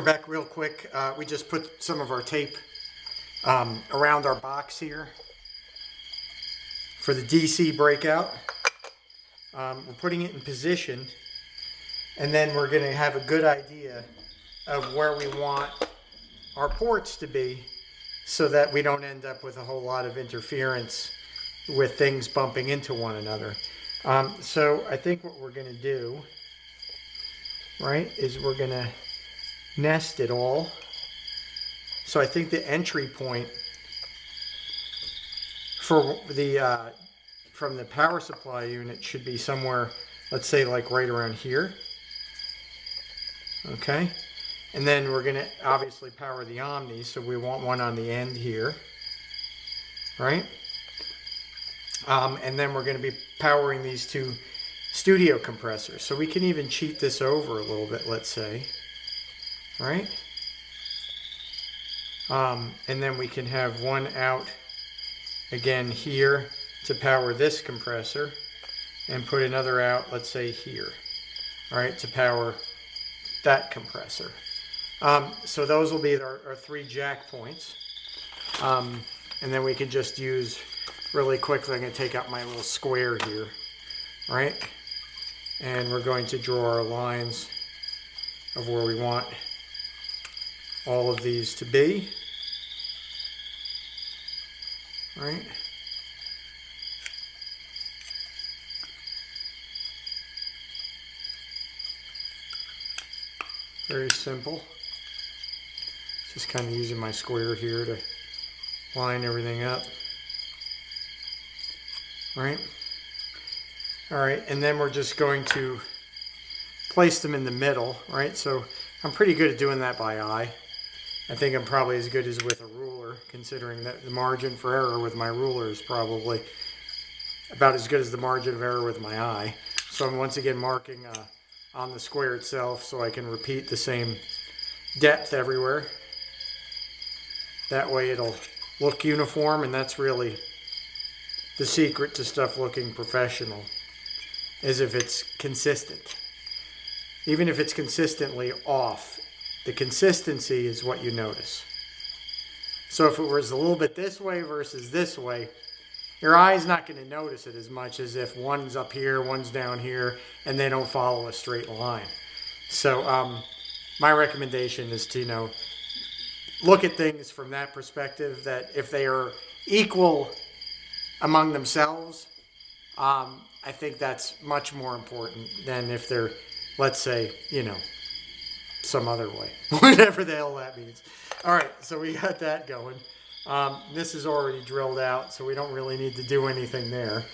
Back real quick, we just put some of our tape around our box here for the DC breakout. We're putting it in position, and then we're going to have a good idea of where we want our ports to be so that we don't end up with a whole lot of interference with things bumping into one another. So I think what we're going to do, right, is we're going to nest it all. So I think the entry point for the from the power supply unit should be somewhere, let's say like right around here. Okay, and then we're going to obviously power the Omni, so we want one on the end here, right? And then we're going to be powering these two studio compressors. So we can even cheat this over a little bit, let's say. Right? And then we can have one out again here to power this compressor, and put another out, let's say here, all right, to power that compressor. So those will be our 3 jack points. And then we can just use really quickly, I'm going to take out my little square here, right? And we're going to draw our lines of where we want all of these to be, right? Very simple. Just kind of using my square here to line everything up, right? All right, and then we're just going to place them in the middle, right? So I'm pretty good at doing that by eye. I think I'm probably as good as with a ruler, considering that the margin for error with my ruler is probably about as good as the margin of error with my eye. So I'm once again marking on the square itself so I can repeat the same depth everywhere. That way it'll look uniform, and that's really the secret to stuff looking professional, is if it's consistent. Even if it's consistently off, the consistency is what you notice. So if it was a little bit this way versus this way, your eye's not going to notice it as much as if one's up here, one's down here, and they don't follow a straight line. So my recommendation is to, look at things from that perspective, that if they are equal among themselves, I think that's much more important than if they're, let's say, some other way, whatever the hell that means. All right, so we got that going. This is already drilled out, so we don't really need to do anything there.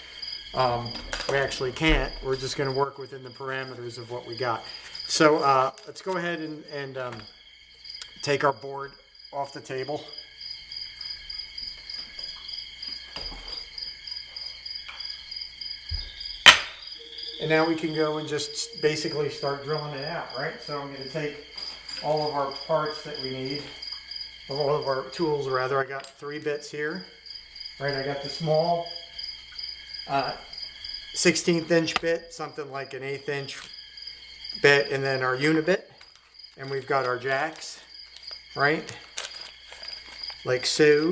We actually can't. We're just going to work within the parameters of what we got. So let's go ahead and take our board off the table. And now we can go and just basically start drilling it out, right? So I'm going to take all of our parts that we need, all of our tools rather. I got 3 bits here, right? I got the small 16th inch bit, something like an 1/8 inch bit, and then our unibit. And we've got our jacks, right? Like so.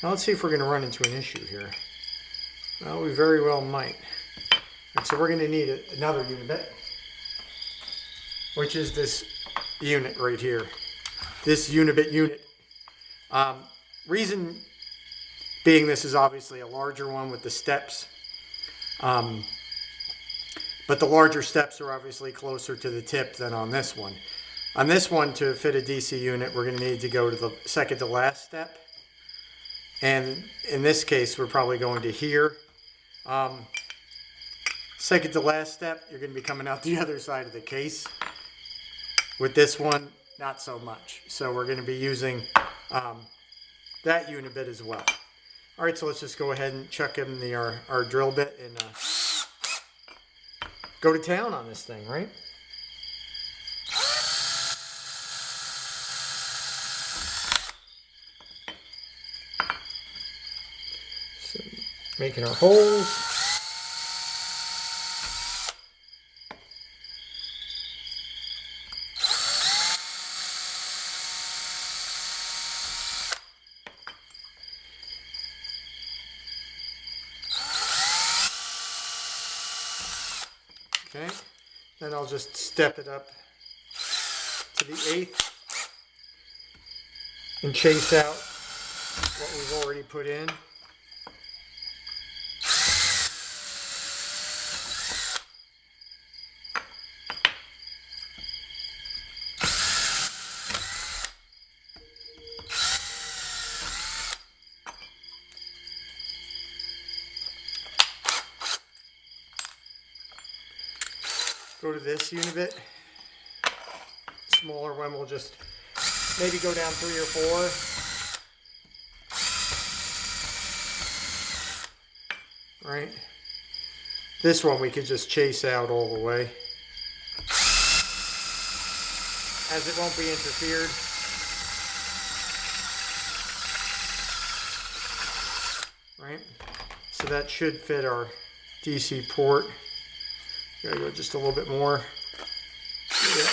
Now let's see if we're going to run into an issue here. Well, we very well might. And so we're going to need another unibit, which is this unit right here. This unibit unit. Reason being, this is obviously a larger one with the steps. But the larger steps are obviously closer to the tip than on this one. On this one, to fit a DC unit, we're going to need to go to the second to last step. And in this case, we're probably going to here. Second to last step, you're going to be coming out the other side of the case. With this one, not so much. So we're going to be using that unibit as well. All right, so let's just go ahead and chuck in our drill bit and go to town on this thing, right? So making our holes. Okay, then I'll just step it up to the 1/8 and chase out what we've already put in. Go to this unibit. Smaller one will just maybe go down 3 or 4. Right? This one we could just chase out all the way, as it won't be interfered. Right? So that should fit our DC port. Gotta go just a little bit more. Yeah.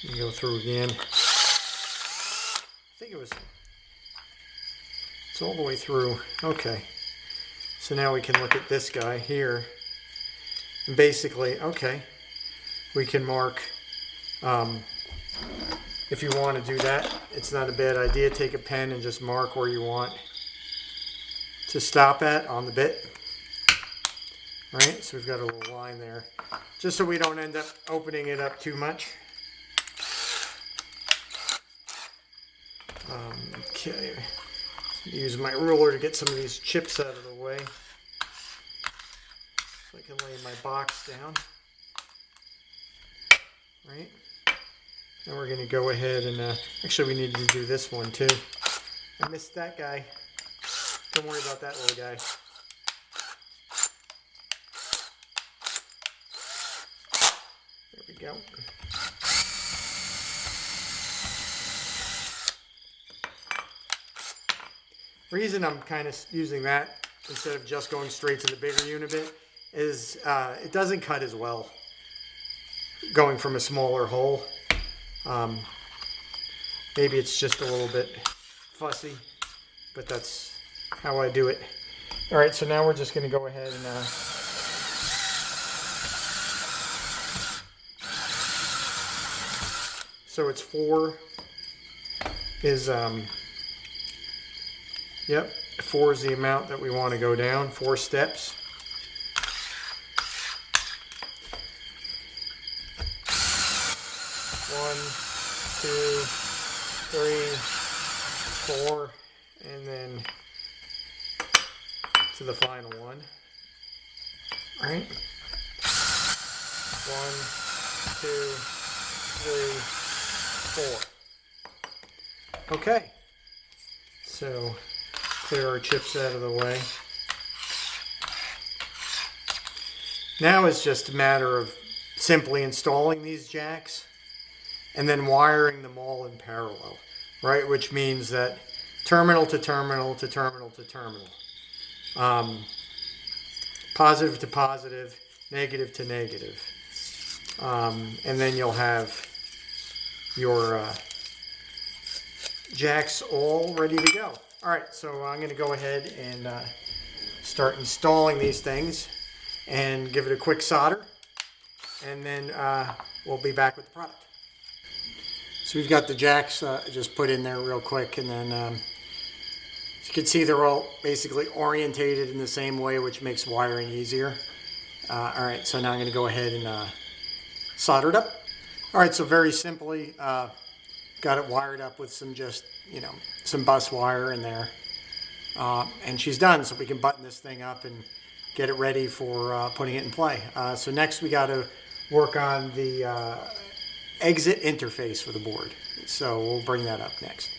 You go through again. I think it's all the way through. Okay. So now we can look at this guy here. And basically, okay, we can mark, if you want to do that, it's not a bad idea. Take a pen and just mark where you want to stop at on the bit. Right, so we've got a little line there, just so we don't end up opening it up too much. Okay, use my ruler to get some of these chips out of the way, so I can lay my box down. Right. Now we're going to go ahead and, actually we need to do this one too. I missed that guy. Don't worry about that little guy. There we go. Reason I'm kind of using that instead of just going straight to the bigger unibit is it doesn't cut as well going from a smaller hole. Maybe it's just a little bit fussy, but that's how I do it. All right, so now we're just going to go ahead and so it's 4 is yep, 4 is the amount that we want to go down, 4 steps. One, 2, 3, 4, and then to the final one. All right. 1, 2, 3, 4. Okay. So clear our chips out of the way. Now it's just a matter of simply installing these jacks and then wiring them all in parallel, right? Which means that terminal to terminal to terminal to terminal. Positive to positive, negative to negative. And then you'll have your jacks all ready to go. All right, so I'm going to go ahead and start installing these things and give it a quick solder, and then we'll be back with the product. So we've got the jacks just put in there real quick, and then as you can see, they're all basically orientated in the same way, which makes wiring easier. All right, so now I'm going to go ahead and solder it up. All right, so very simply, got it wired up with some just, some bus wire in there. And she's done, so we can button this thing up and get it ready for putting it in play. So next we got to work on the exit interface for the board. So we'll bring that up next.